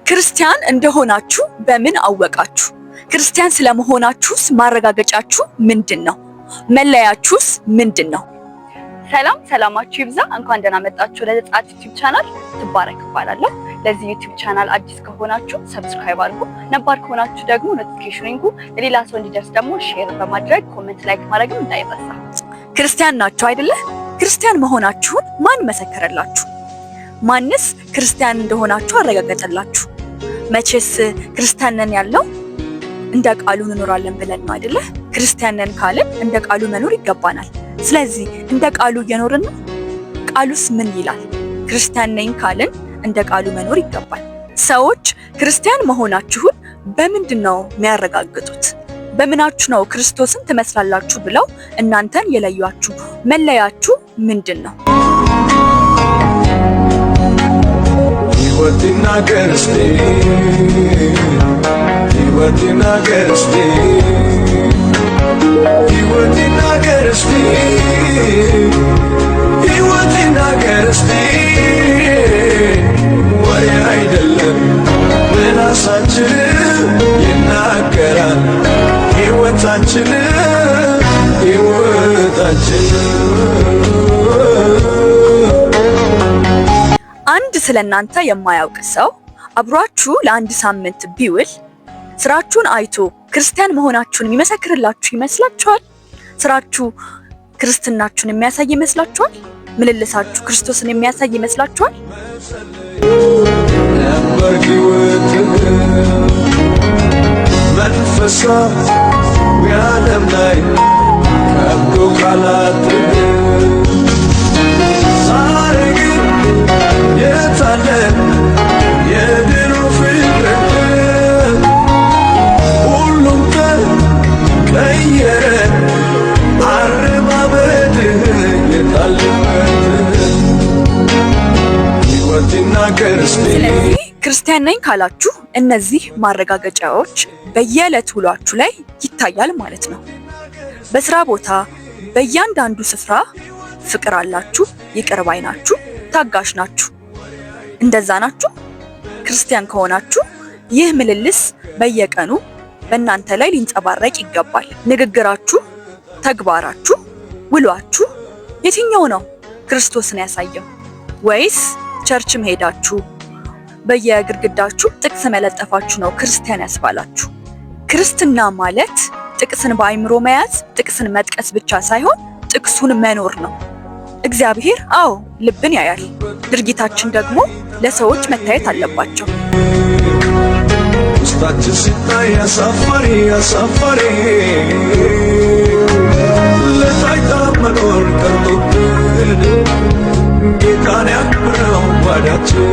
ክርስቲያን እንደሆናችሁ በምን አወቃችሁ? ክርስቲያን ስለመሆናችሁስ ማረጋገጫችሁ ምንድነው? መለያችሁስ ምንድነው? ሰላማችሁ ይብዛ። እንኳን ደህና መጣችሁ ለዘጻት ዩቲዩብ ቻናል። ትባረክ እባላለሁ። ለዚህ ዩቲዩብ ቻናል አዲስ ከሆናችሁ ሰብስክራይብ አድርጉ፣ ነባር ከሆናችሁ ደግሞ ኖቲፊኬሽኑን ለሌላ ሰው እንዲደርስ ደግሞ ሼር በማድረግ ኮሜንት ላይክ ማድረግም እንዳይረሳ። ክርስቲያን ናችሁ አይደለ? ክርስቲያን መሆናችሁን ማን መሰከረላችሁ? ማንስ ክርስቲያን እንደሆናችሁ አረጋገጠላችሁ? መቼስ ክርስቲያን ነን ያለው እንደ ቃሉ እንኖራለን ብለን ነው አይደለ? ክርስቲያን ነን ካልን እንደ ቃሉ መኖር ይገባናል። ስለዚህ እንደ ቃሉ እየኖርን ነው። ቃሉስ ምን ይላል? ክርስቲያን ነኝ ካልን እንደ ቃሉ መኖር ይገባል። ሰዎች ክርስቲያን መሆናችሁን በምንድን ነው የሚያረጋግጡት? በምናችሁ ነው ክርስቶስን ትመስላላችሁ ብለው እናንተን የለዩአችሁ? መለያችሁ ምንድን ነው? ሕይወትና ገርስቴ ሕይወትና ገርስቴ ሕይወትና ገርስቴ ሕይወትና ገርስቴ ወሬ አይደለም ምላሳችን ይናገራል ሕይወታችን ሕይወታችን። አንድ ስለናንተ የማያውቅ ሰው አብሯችሁ ለአንድ ሳምንት ቢውል ስራችሁን አይቶ ክርስቲያን መሆናችሁን የሚመሰክርላችሁ ይመስላችኋል? ስራችሁ ክርስትናችሁን የሚያሳይ ይመስላችኋል? ምልልሳችሁ ክርስቶስን የሚያሳይ ይመስላችኋል? ነበር ሕይወት መንፈሳዊ ዓለም ላይ ከብዶ ቃላት ዛሬ ግን የታለ የድሮ ፍቅር? ሁሉም ተቀየረ አረማመድህ የታለበት ሕይወት ይናገር እስቲ። ስለዚህ ክርስቲያን ነኝ ካላችሁ እነዚህ ማረጋገጫዎች በየዕለት ውሏችሁ ላይ ይታያል ማለት ነው። በስራ ቦታ በእያንዳንዱ ስፍራ ፍቅር አላችሁ፣ ይቅር ባይ ናችሁ፣ ታጋሽ ናችሁ። እንደዛ ናችሁ። ክርስቲያን ከሆናችሁ ይህ ምልልስ በየቀኑ በእናንተ ላይ ሊንጸባረቅ ይገባል። ንግግራችሁ፣ ተግባራችሁ፣ ውሏችሁ የትኛው ነው ክርስቶስን ያሳየው? ወይስ ቸርችም ሄዳችሁ በየግድግዳችሁ ጥቅስ መለጠፋችሁ ነው ክርስቲያን ያስባላችሁ? ክርስትና ማለት ጥቅስን በአይምሮ መያዝ፣ ጥቅስን መጥቀስ ብቻ ሳይሆን ጥቅሱን መኖር ነው። እግዚአብሔር አዎ ልብን ያያል፣ ድርጊታችን ደግሞ ለሰዎች መታየት አለባቸው። ውስጣችን ሲታይ አሳፋሪ አሳፋሪ ለታይታ መኖር ቀርቶብን ጌታን ያክብረው ጓዳችን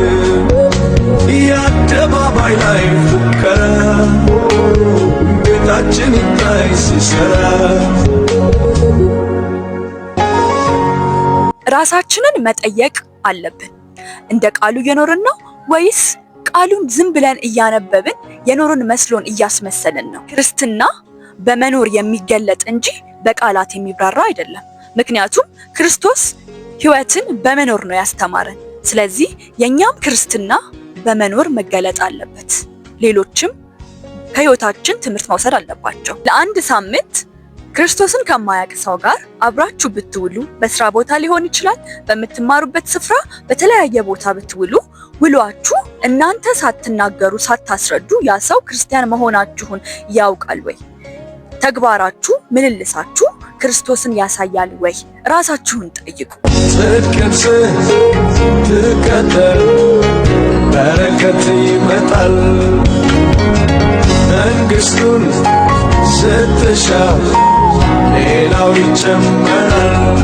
የአደባባይ ላይ ፉከራ ቤታችን ይታይ ሲሰራ። ራሳችንን መጠየቅ አለብን። እንደ ቃሉ እየኖርን ነው ወይስ ቃሉን ዝም ብለን እያነበብን የኖርን መስሎን እያስመሰልን ነው? ክርስትና በመኖር የሚገለጥ እንጂ በቃላት የሚብራራ አይደለም። ምክንያቱም ክርስቶስ ሕይወትን በመኖር ነው ያስተማረን። ስለዚህ የኛም ክርስትና በመኖር መገለጥ አለበት። ሌሎችም ከሕይወታችን ትምህርት መውሰድ አለባቸው። ለአንድ ሳምንት ክርስቶስን ከማያውቅ ሰው ጋር አብራችሁ ብትውሉ፣ በስራ ቦታ ሊሆን ይችላል፣ በምትማሩበት ስፍራ፣ በተለያየ ቦታ ብትውሉ፣ ውሏችሁ እናንተ ሳትናገሩ ሳታስረዱ ያ ሰው ክርስቲያን መሆናችሁን ያውቃል ወይ? ተግባራችሁ፣ ምልልሳችሁ ክርስቶስን ያሳያል ወይ? ራሳችሁን ጠይቁ። ጽድቅን ስትከተል በረከት ይመጣል። መንግሥቱን ስትሻ ሌላው ይጨመራል።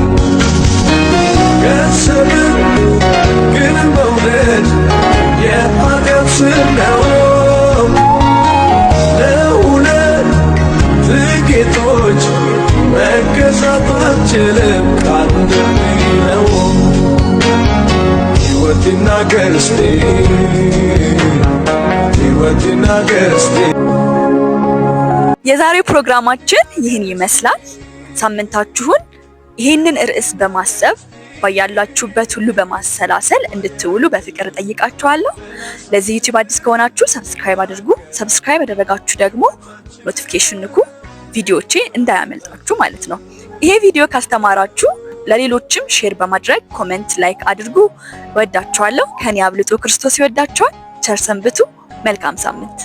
ገንዘብን ግን መውደድ የኃጢአት ስር ነው። ለሁለት ጌቶች መገዛት አልችልም ከአንድ ነው። ሕይወት ይናገር እስቲ ሕይወት ይናገር እስቲ። የዛሬው ፕሮግራማችን ይህን ይመስላል። ሳምንታችሁን ይህንን ርዕስ በማሰብ ባያላችሁበት ሁሉ በማሰላሰል እንድትውሉ በፍቅር ጠይቃችኋለሁ። ለዚህ ዩቲዩብ አዲስ ከሆናችሁ ሰብስክራይብ አድርጉ። ሰብስክራይብ ያደረጋችሁ ደግሞ ኖቲፊኬሽን ንኩ፣ ቪዲዮዎቼ እንዳያመልጣችሁ ማለት ነው። ይሄ ቪዲዮ ካስተማራችሁ ለሌሎችም ሼር በማድረግ ኮሜንት፣ ላይክ አድርጉ። ወዳችኋለሁ። ከኔ አብልጦ ክርስቶስ ይወዳችኋል። ቸር ሰንብቱ። መልካም ሳምንት